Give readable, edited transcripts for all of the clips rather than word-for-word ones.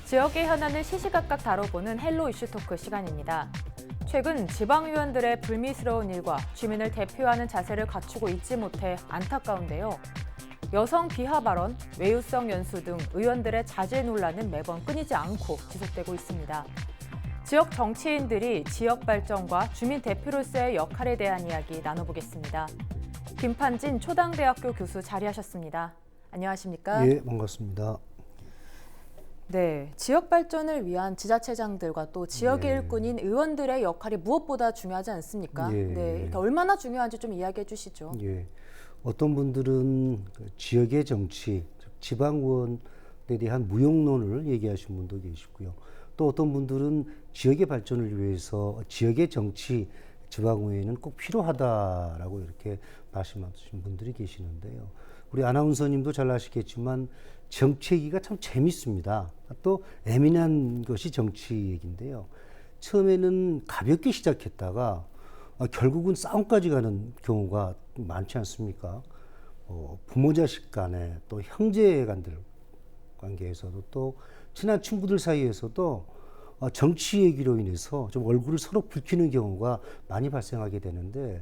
지역의 현안을 시시각각 다뤄보는 헬로 이슈 토크 시간입니다. 최근 지방의원들의 불미스러운 일과 주민을 대표하는 자세를 갖추고 있지 못해 안타까운데요. 여성 비하 발언, 외유성 연수 등 의원들의 자질 논란은 매번 끊이지 않고 지속되고 있습니다. 지역 정치인들이 지역 발전과 주민 대표로서의 역할에 대한 이야기 나눠보겠습니다. 김판진 초당대학교 교수 자리하셨습니다. 안녕하십니까? 예, 반갑습니다. 네, 지역 발전을 위한 지자체장들과 또 지역의 일꾼인 의원들의 역할이 무엇보다 중요하지 않습니까? 네, 이렇게 얼마나 중요한지 좀 이야기해 주시죠. 예, 어떤 분들은 지역의 정치, 지방의원에 대한 무용론을 얘기하시는 분도 계시고요. 또 어떤 분들은 지역의 발전을 위해서 지역의 정치, 지방의회는 꼭 필요하다라고 이렇게 말씀하시는 분들이 계시는데요. 우리 아나운서님도 잘 아시겠지만 정치 얘기가 참 재밌습니다. 또 예민한 것이 정치 얘기인데요. 처음에는 가볍게 시작했다가 결국은 싸움까지 가는 경우가 많지 않습니까? 부모 자식 간에 또 형제 간들 관계에서도 또 친한 친구들 사이에서도 정치 얘기로 인해서 좀 얼굴을 서로 붉히는 경우가 많이 발생하게 되는데,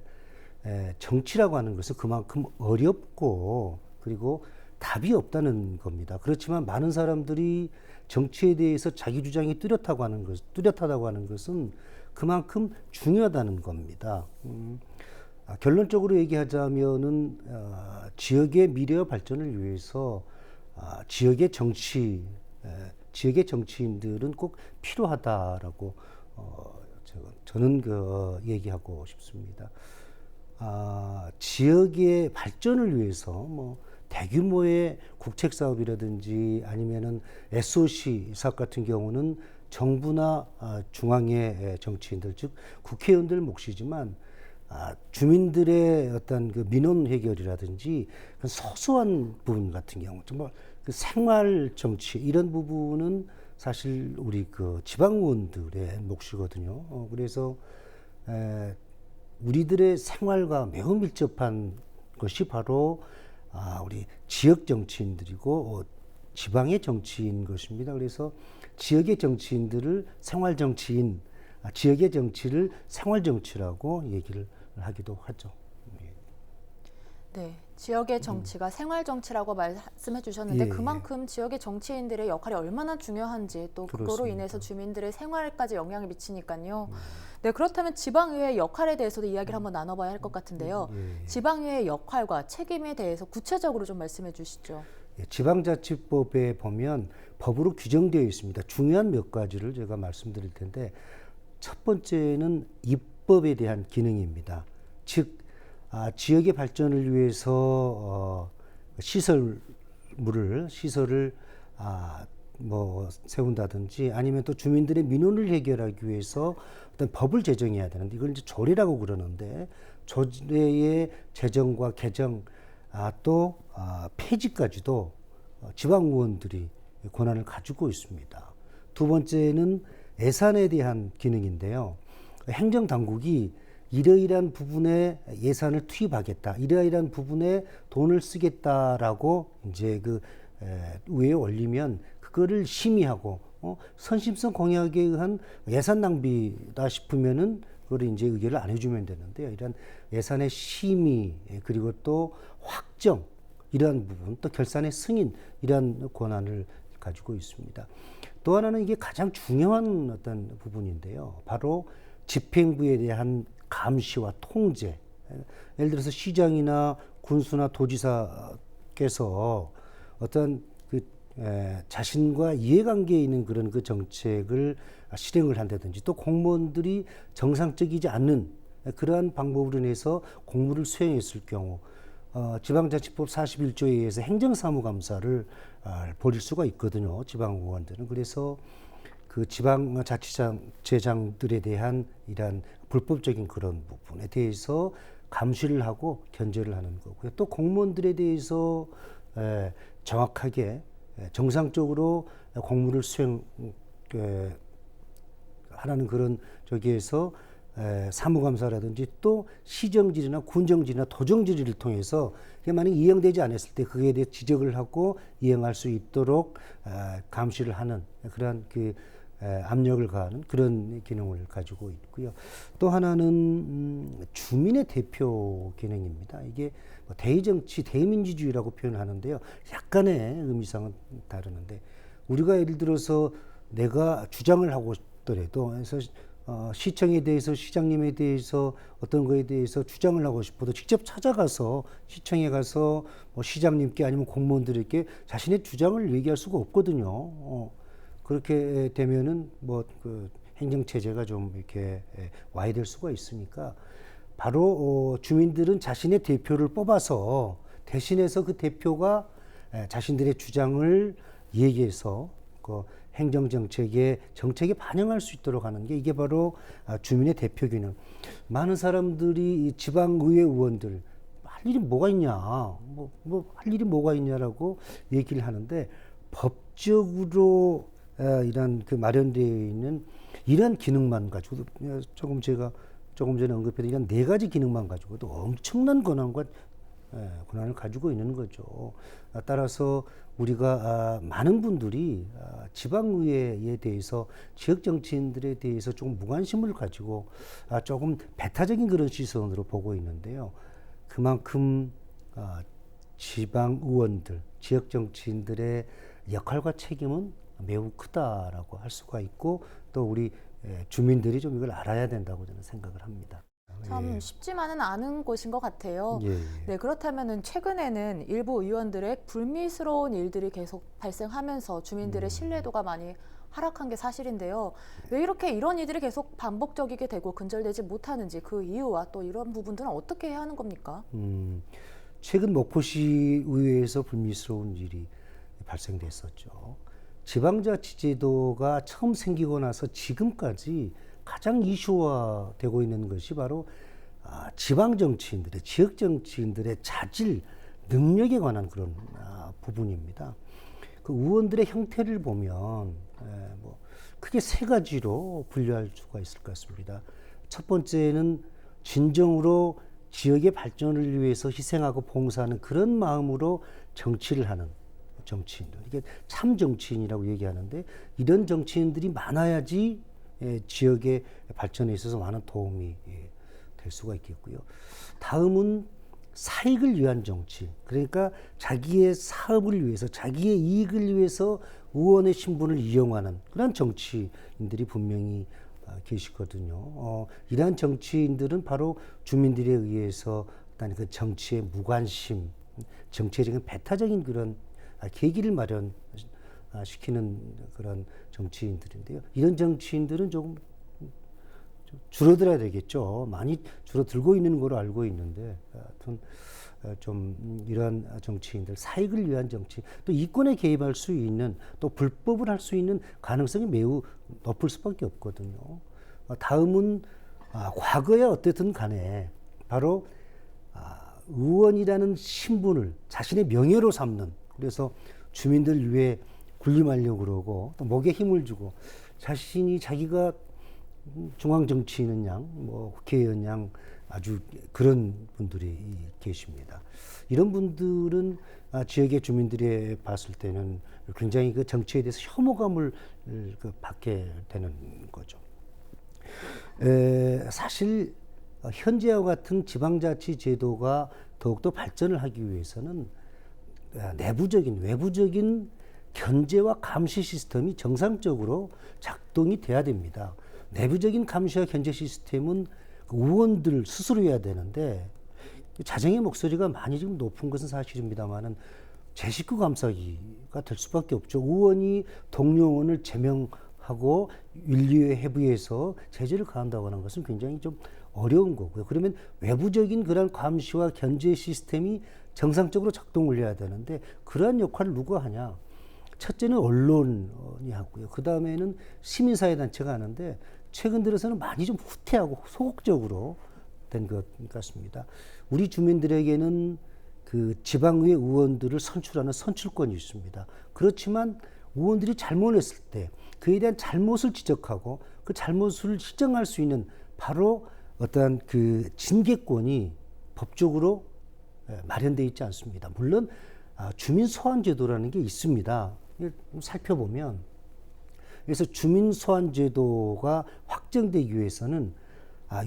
정치라고 하는 것은 그만큼 어렵고 그리고 답이 없다는 겁니다. 그렇지만 많은 사람들이 정치에 대해서 자기 주장이 뚜렷하다고 하는 것은 그만큼 중요하다는 겁니다. 결론적으로 얘기하자면은 지역의 미래와 발전을 위해서 지역의 정치인들은 꼭 필요하다라고 저는 얘기하고 싶습니다. 지역의 발전을 위해서 뭐 대규모의 국책 사업이라든지 아니면은 SOC 사업 같은 경우는 정부나 중앙의 정치인들, 즉 국회의원들 몫이지만 주민들의 어떤 그 민원 해결이라든지 소소한 부분 같은 경우, 정말 그 생활 정치 이런 부분은 사실 우리 그 지방의원들의 몫이거든요. 그래서 우리들의 생활과 매우 밀접한 것이 바로 우리 지역 정치인들이고 지방의 정치인 것입니다. 그래서 지역의 정치인들을 생활 정치인, 지역의 정치를 생활 정치라고 얘기를 하기도 하죠. 네, 지역의 정치가 생활 정치라고 말씀해 주셨는데 그만큼 지역의 정치인들의 역할이 얼마나 중요한지 또 그거로 그렇습니다. 인해서 주민들의 생활까지 영향을 미치니까요. 네, 그렇다면 지방의회의 역할에 대해서도 이야기를 한번 나눠봐야 할 것 같은데요. 지방의회의 역할과 책임에 대해서 구체적으로 좀 말씀해 주시죠. 지방자치법에 보면 법으로 규정되어 있습니다. 중요한 몇 가지를 제가 말씀드릴 텐데, 첫 번째는 입법에 대한 기능입니다. 즉 지역의 발전을 위해서 시설을 세운다든지 아니면 또 주민들의 민원을 해결하기 위해서 어떤 법을 제정해야 되는데, 이걸 이제 조례라고 그러는데, 조례의 제정과 개정 또 폐지까지도 지방의원들이 권한을 가지고 있습니다. 두 번째는 예산에 대한 기능인데요. 행정당국이 이러이러한 부분에 예산을 투입하겠다, 이러이러한 부분에 돈을 쓰겠다라고 이제 의회에 올리면 그거를 심의하고 선심성 공약에 의한 예산 낭비다 싶으면은 그걸 이제 의결을 안 해주면 되는데요. 이런 예산의 심의 그리고 또 확정 이러한 부분, 또 결산의 승인 이러한 권한을 가지고 있습니다. 또 하나는 이게 가장 중요한 어떤 부분인데요. 바로 집행부에 대한 감시와 통제. 예를 들어서 시장이나 군수나 도지사께서 어떤 자신과 이해관계에 있는 그런 그 정책을 실행을 한다든지, 또 공무원들이 정상적이지 않는 그러한 방법으로 인해서 공무를 수행했을 경우 지방자치법 41조에 의해서 행정사무감사를 벌일 수가 있거든요. 지방의원들은. 그래서 그 지방자치제장들에 대한 이러한 불법적인 그런 부분에 대해서 감시를 하고 견제를 하는 거고요. 또 공무원들에 대해서 정확하게 정상적으로 공무를 수행하라는 그런 저기에서 사무감사라든지 또 시정질이나 군정질이나 도정질을 통해서 그게 만약 이행되지 않았을 때 그에 대해 지적을 하고 이행할 수 있도록 감시를 하는 그러한 압력을 가하는 그런 기능을 가지고 있고요. 또 하나는 주민의 대표 기능입니다. 이게 뭐 대의정치, 대의민주주의라고 표현하는데요. 약간의 의미상은 다르는데 우리가 예를 들어서 내가 주장을 하고 싶더라도 그래서 시청에 대해서 시장님에 대해서 어떤 거에 대해서 주장을 하고 싶어도 직접 찾아가서 시청에 가서 뭐 시장님께 아니면 공무원들에게 자신의 주장을 얘기할 수가 없거든요. 그렇게 되면은 뭐 그 행정 체제가 좀 이렇게 와야 될 수가 있으니까 바로 주민들은 자신의 대표를 뽑아서 대신해서 그 대표가 자신들의 주장을 얘기해서 그 행정 정책에 반영할 수 있도록 하는 게 이게 바로 주민의 대표 기능. 많은 사람들이 이 지방의회 의원들 할 일이 뭐가 있냐, 뭐 할 일이 뭐가 있냐라고 얘기를 하는데 법적으로 이런 그 마련되어 있는 이런 기능만 가지고도 제가 조금 전에 언급했던 이런 4가지 기능만 가지고도 엄청난 권한을 가지고 있는 거죠. 따라서 우리가 많은 분들이 지방의회에 대해서 지역 정치인들에 대해서 조금 무관심을 가지고 조금 배타적인 그런 시선으로 보고 있는데요. 그만큼 지방의원들, 지역 정치인들의 역할과 책임은 매우 크다라고 할 수가 있고 또 우리 주민들이 좀 이걸 알아야 된다고 저는 생각을 합니다. 참 쉽지만은 않은 곳인 것 같아요. 예. 네, 그렇다면은 최근에는 일부 의원들의 불미스러운 일들이 계속 발생하면서 주민들의 신뢰도가 많이 하락한 게 사실인데요. 왜 이렇게 이런 일들이 계속 반복적이게 되고 근절되지 못하는지 그 이유와 또 이런 부분들은 어떻게 해야 하는 겁니까? 최근 목포시 의회에서 불미스러운 일이 발생됐었죠. 지방자치제도가 처음 생기고 나서 지금까지 가장 이슈화되고 있는 것이 바로 지방 정치인들의, 지역 정치인들의 자질, 능력에 관한 그런 부분입니다. 그 의원들의 형태를 보면 뭐 크게 3가지로 분류할 수가 있을 것 같습니다. 첫 번째는 진정으로 지역의 발전을 위해서 희생하고 봉사하는 그런 마음으로 정치를 하는 정치인들. 이게 참 정치인이라고 얘기하는데 이런 정치인들이 많아야지 지역의 발전에 있어서 많은 도움이 될 수가 있겠고요. 다음은 사익을 위한 정치. 그러니까 자기의 사업을 위해서, 자기의 이익을 위해서 의원의 신분을 이용하는 그런 정치인들이 분명히 계시거든요. 이러한 정치인들은 바로 주민들에 의해서 어떤 그 정치의 무관심, 정치적인 배타적인 그런 계기를 마련시키는 그런 정치인들인데요. 이런 정치인들은 조금 줄어들어야 되겠죠. 많이 줄어들고 있는 걸로 알고 있는데, 하여튼 좀 이러한 정치인들, 사익을 위한 정치, 또 이권에 개입할 수 있는, 또 불법을 할 수 있는 가능성이 매우 높을 수밖에 없거든요. 다음은 과거에 어쨌든 간에 바로 의원이라는 신분을 자신의 명예로 삼는, 그래서 주민들 위해 군림하려고 그러고 또 목에 힘을 주고 자기가 중앙정치인은 양, 뭐 국회의원 양 아주 그런 분들이 계십니다. 이런 분들은 지역의 주민들이 봤을 때는 굉장히 그 정치에 대해서 혐오감을 받게 되는 거죠. 사실 현재와 같은 지방자치 제도가 더욱더 발전을 하기 위해서는 내부적인, 외부적인 견제와 감시 시스템이 정상적으로 작동이 돼야 됩니다. 내부적인 감시와 견제 시스템은 의원들 스스로 해야 되는데 자정의 목소리가 많이 지금 높은 것은 사실입니다만은 제 식구 감싸기가 될 수밖에 없죠. 의원이 동료원을 제명하고 윤리위에 회부해서 제재를 가한다고 하는 것은 굉장히 좀 어려운 거고요. 그러면 외부적인 그런 감시와 견제 시스템이 정상적으로 작동을 해야 되는데 그러한 역할을 누가 하냐? 첫째는 언론이 하고요. 그 다음에는 시민사회단체가 하는데 최근 들어서는 많이 좀 후퇴하고 소극적으로 된 것 같습니다. 우리 주민들에게는 그 지방의회 의원들을 선출하는 선출권이 있습니다. 그렇지만 의원들이 잘못했을 때 그에 대한 잘못을 지적하고 그 잘못을 시정할 수 있는 바로 어떠한 그 징계권이 법적으로 마련되어 있지 않습니다. 물론 주민 소환 제도라는 게 있습니다. 살펴보면 그래서 주민 소환 제도가 확정되기 위해서는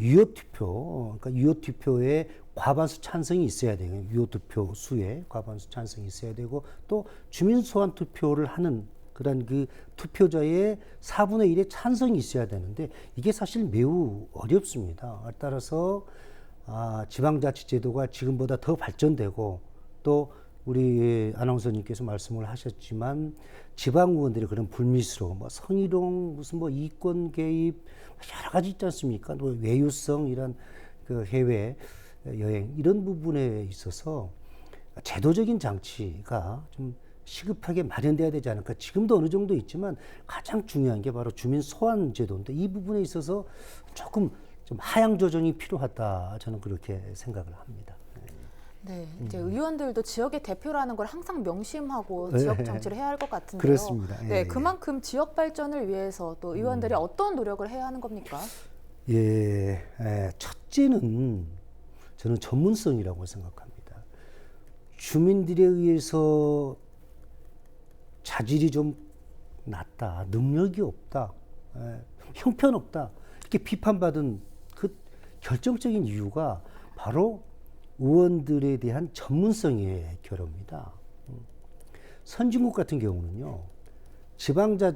유효 투표, 그러니까 유효 투표에 과반수 찬성이 있어야 돼요. 유효 투표 수에 과반수 찬성이 있어야 되고 또 주민 소환 투표를 하는 그런 그 투표자의 4분의 1의 찬성이 있어야 되는데 이게 사실 매우 어렵습니다. 따라서 지방자치제도가 지금보다 더 발전되고 또 우리 아나운서님께서 말씀을 하셨지만 지방의원들의 그런 불미스러움, 뭐 성희롱, 무슨 뭐 이권 개입 여러 가지 있지 않습니까? 뭐 외유성 이런 그 해외 여행 이런 부분에 있어서 제도적인 장치가 좀 시급하게 마련돼야 되지 않을까. 지금도 어느 정도 있지만 가장 중요한 게 바로 주민 소환 제도인데 이 부분에 있어서 조금 좀 하향 조정이 필요하다. 저는 그렇게 생각을 합니다. 네, 이제 의원들도 지역의 대표라는 걸 항상 명심하고 네. 지역 정치를 해야 할 것 같은데요. 그렇습니다. 네, 그만큼 지역 발전을 위해서 또 의원들이 어떤 노력을 해야 하는 겁니까? 첫째는 저는 전문성이라고 생각합니다. 주민들에 의해서 자질이 좀 낮다, 능력이 없다, 형편없다 이렇게 비판받은 그 결정적인 이유가 바로 의원들에 대한 전문성의 결여입니다. 선진국 같은 경우는요, 그러니까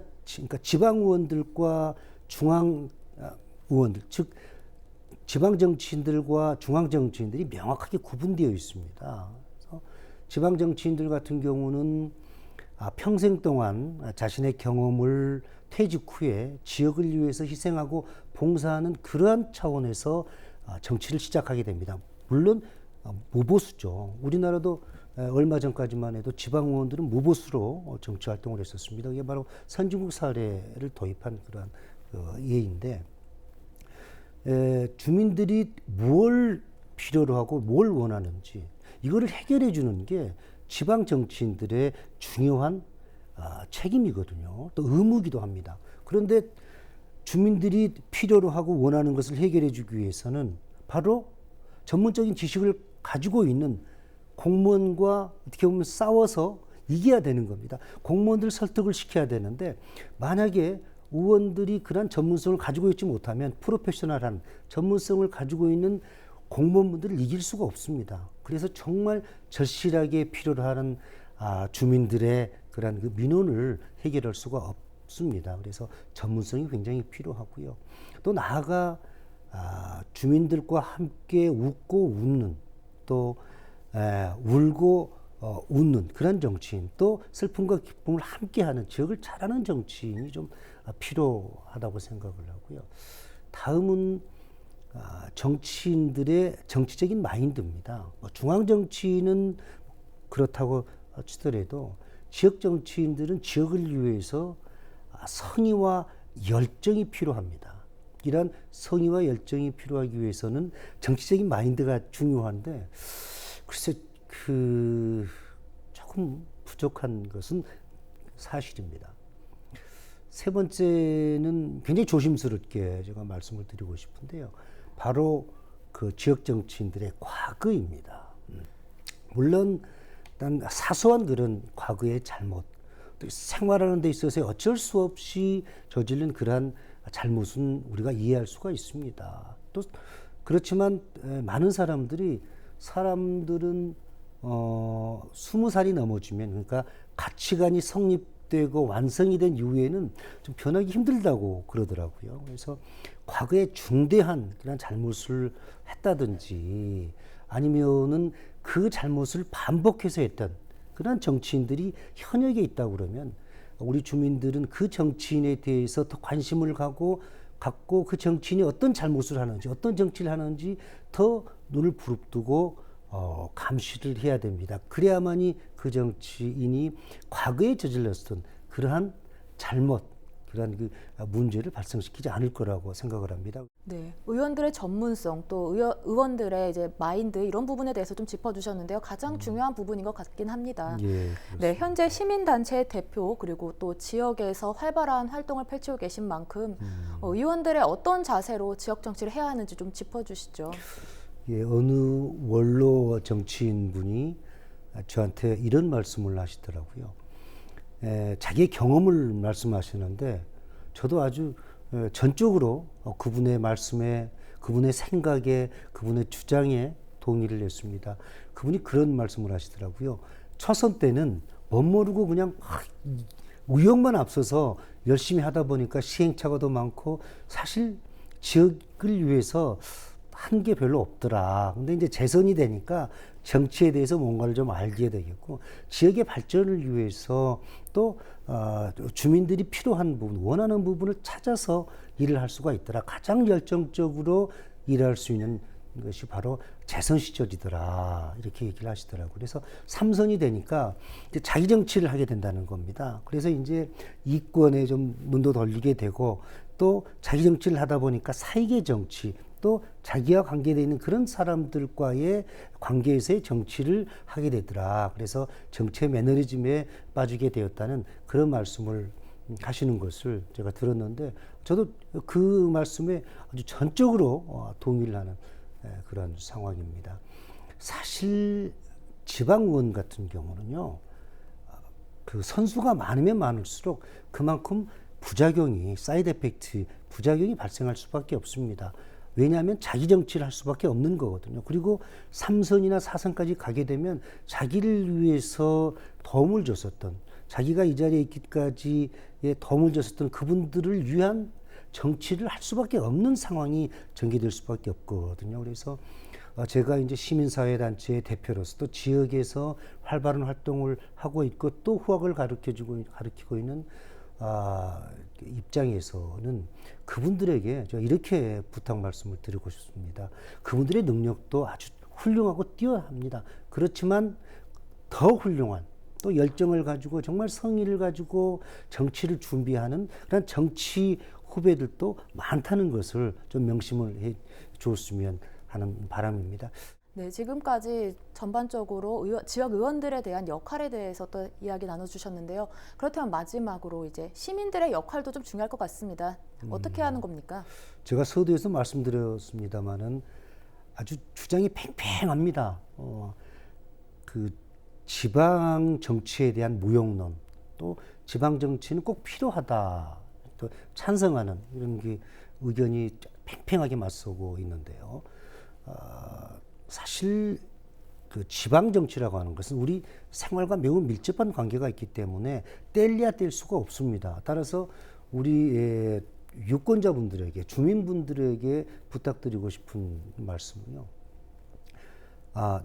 지방 의원들과 중앙 의원들, 즉 지방 정치인들과 중앙 정치인들이 명확하게 구분되어 있습니다. 그래서 지방 정치인들 같은 경우는 평생 동안 자신의 경험을 퇴직 후에 지역을 위해서 희생하고 봉사하는 그러한 차원에서 정치를 시작하게 됩니다. 물론 무보수죠. 우리나라도 얼마 전까지만 해도 지방 의원들은 무보수로 정치 활동을 했었습니다. 이게 바로 선진국 사례를 도입한 그런 예인데 주민들이 뭘 필요로 하고 뭘 원하는지 이거를 해결해 주는 게 지방 정치인들의 중요한 책임이거든요. 또 의무기도 합니다. 그런데 주민들이 필요로 하고 원하는 것을 해결해 주기 위해서는 바로 전문적인 지식을 가지고 있는 공무원과 어떻게 보면 싸워서 이겨야 되는 겁니다. 공무원들 설득을 시켜야 되는데 만약에 의원들이 그런 전문성을 가지고 있지 못하면 프로페셔널한 전문성을 가지고 있는 공무원분들을 이길 수가 없습니다. 그래서 정말 절실하게 필요로 하는 주민들의 그런 그 민원을 해결할 수가 없습니다. 그래서 전문성이 굉장히 필요하고요. 또 나아가 주민들과 함께 웃고 웃는 또 울고 웃는 그런 정치인 또 슬픔과 기쁨을 함께하는 지역을 잘하는 정치인이 좀 필요하다고 생각을 하고요. 다음은 정치인들의 정치적인 마인드입니다. 중앙 정치인은 그렇다고 치더라도 지역 정치인들은 지역을 위해서 성의와 열정이 필요합니다. 이런 성의와 열정이 필요하기 위해서는 정치적인 마인드가 중요한데 글쎄 조금 부족한 것은 사실입니다. 세 번째는 굉장히 조심스럽게 제가 말씀을 드리고 싶은데요. 바로 그 지역 정치인들의 과거입니다. 물론 일단 사소한 그런 과거의 잘못, 또 생활하는 데 있어서 어쩔 수 없이 저지른 그러한 잘못은 우리가 이해할 수가 있습니다. 또 그렇지만 많은 사람들은 20살이 넘어지면 그러니까 가치관이 성립되고 완성이 된 이후에는 좀 변하기 힘들다고 그러더라고요. 그래서 과거에 중대한 그런 잘못을 했다든지 아니면은 그 잘못을 반복해서 했던 그런 정치인들이 현역에 있다고 그러면 우리 주민들은 그 정치인에 대해서 더 관심을 갖고 그 정치인이 어떤 잘못을 하는지 어떤 정치를 하는지 더 눈을 부릅뜨고 감시를 해야 됩니다. 그래야만이 그 정치인이 과거에 저질렀던 그러한 잘못, 그런 그 문제를 발생시키지 않을 거라고 생각을 합니다. 네, 의원들의 전문성 또 의원들의 이제 마인드 이런 부분에 대해서 좀 짚어주셨는데요. 가장 중요한 부분인 것 같긴 합니다. 예, 네, 그렇습니다. 현재 시민단체 대표 그리고 또 지역에서 활발한 활동을 펼치고 계신 만큼 의원들의 어떤 자세로 지역 정치를 해야 하는지 좀 짚어주시죠. 예, 어느 원로 정치인분이 저한테 이런 말씀을 하시더라고요. 자기의 경험을 말씀하시는데 저도 아주 전적으로 그분의 말씀에, 그분의 생각에, 그분의 주장에 동의를 했습니다. 그분이 그런 말씀을 하시더라고요. 초선 때는 멋모르고 그냥 막 의욕만 앞서서 열심히 하다 보니까 시행착오도 많고 사실 지역을 위해서 한 게 별로 없더라. 근데 이제 재선이 되니까 정치에 대해서 뭔가를 좀 알게 되겠고 지역의 발전을 위해서 또 주민들이 필요한 부분, 원하는 부분을 찾아서 일을 할 수가 있더라. 가장 열정적으로 일할 수 있는 것이 바로 재선 시절이더라. 이렇게 얘기를 하시더라고요. 그래서 3선이 되니까 이제 자기 정치를 하게 된다는 겁니다. 그래서 이제 이권에 좀 눈도 돌리게 되고 또 자기 정치를 하다 보니까 사익의 정치, 또 자기와 관계되어 있는 그런 사람들과의 관계에서의 정치를 하게 되더라. 그래서 정치의 매너리즘에 빠지게 되었다는 그런 말씀을 하시는 것을 제가 들었는데 저도 그 말씀에 아주 전적으로 동의를 하는 그런 상황입니다. 사실 지방의원 같은 경우는요, 그 선수가 많으면 많을수록 그만큼 부작용이, 사이드 에펙트, 부작용이 발생할 수밖에 없습니다. 왜냐하면 자기 정치를 할 수밖에 없는 거거든요. 그리고 3선이나 4선까지 가게 되면 자기를 위해서 도움을 줬었던, 자기가 이 자리에 있기까지에 도움을 줬었던 그분들을 위한 정치를 할 수밖에 없는 상황이 전개될 수밖에 없거든요. 그래서 제가 이제 시민사회단체의 대표로서 또 지역에서 활발한 활동을 하고 있고 또 후학을 가르치고 있는 입장에서는 그분들에게 제가 이렇게 부탁 말씀을 드리고 싶습니다. 그분들의 능력도 아주 훌륭하고 뛰어납니다. 그렇지만 더 훌륭한 또 열정을 가지고 정말 성의를 가지고 정치를 준비하는 그런 정치 후배들도 많다는 것을 좀 명심을 해 주었으면 하는 바람입니다. 네, 지금까지 전반적으로 지역 의원들에 대한 역할에 대해서 또 이야기 나눠주셨는데요. 그렇다면 마지막으로 이제 시민들의 역할도 좀 중요할 것 같습니다. 어떻게 하는 겁니까? 제가 서두에서 말씀드렸습니다마는 아주 주장이 팽팽합니다. 그 지방 정치에 대한 무용론, 또 지방 정치는 꼭 필요하다, 또 찬성하는 이런 게 의견이 팽팽하게 맞서고 있는데요. 사실 그 지방 정치라고 하는 것은 우리 생활과 매우 밀접한 관계가 있기 때문에 뗄래야 뗄 수가 없습니다. 따라서 우리 유권자분들에게, 주민분들에게 부탁드리고 싶은 말씀은요.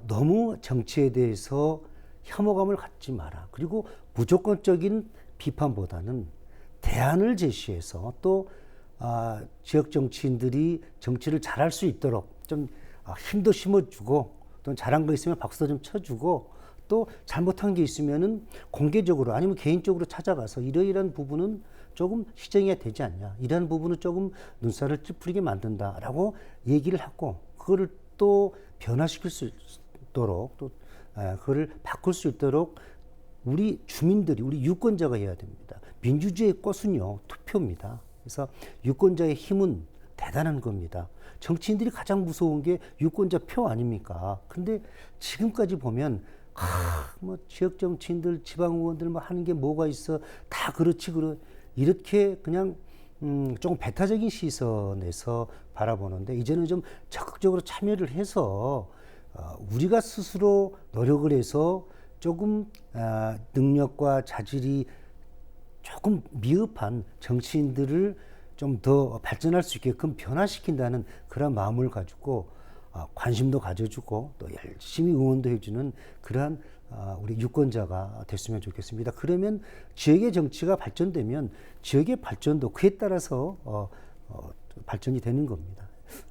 너무 정치에 대해서 혐오감을 갖지 마라. 그리고 무조건적인 비판보다는 대안을 제시해서 또 지역 정치인들이 정치를 잘할 수 있도록 좀 힘도 심어주고 또 잘한 거 있으면 박수도 좀 쳐주고 또 잘못한 게 있으면은 공개적으로 아니면 개인적으로 찾아가서 이러이러한 부분은 조금 시정해야 되지 않냐, 이러한 부분은 조금 눈살을 찌푸리게 만든다라고 얘기를 하고 그거를 또 변화시킬 수 있도록 또 그거를 바꿀 수 있도록 우리 주민들이, 우리 유권자가 해야 됩니다. 민주주의의 꽃은요, 투표입니다. 그래서 유권자의 힘은 대단한 겁니다. 정치인들이 가장 무서운 게 유권자 표 아닙니까? 근데 지금까지 보면 뭐 지역 정치인들, 지방 의원들 뭐 하는 게 뭐가 있어? 다 그렇지 이렇게 그냥 조금 배타적인 시선에서 바라보는데 이제는 좀 적극적으로 참여를 해서 우리가 스스로 노력을 해서 조금 능력과 자질이 조금 미흡한 정치인들을 좀 더 발전할 수 있게끔 변화시킨다는 그런 마음을 가지고 관심도 가져주고 또 열심히 응원도 해주는 그러한 우리 유권자가 됐으면 좋겠습니다. 그러면 지역의 정치가 발전되면 지역의 발전도 그에 따라서 발전이 되는 겁니다.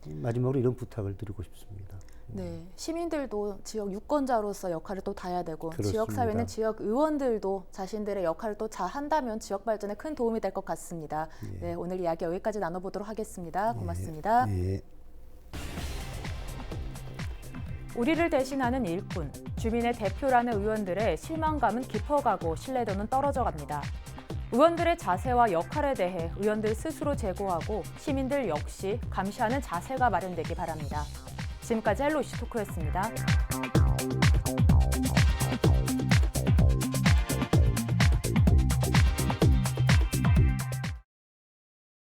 마지막으로 이런 부탁을 드리고 싶습니다. 네, 시민들도 지역 유권자로서 역할을 또 다해야 되고 그렇습니다. 지역 사회는 지역 의원들도 자신들의 역할을 또 잘 한다면 지역 발전에 큰 도움이 될 것 같습니다. 네, 오늘 이야기 여기까지 나눠보도록 하겠습니다. 고맙습니다. 예. 우리를 대신하는 일꾼, 주민의 대표라는 의원들의 실망감은 깊어가고 신뢰도는 떨어져 갑니다. 의원들의 자세와 역할에 대해 의원들 스스로 제고하고 시민들 역시 감시하는 자세가 마련되기 바랍니다. 지금까지 헬로 이슈 토크였습니다.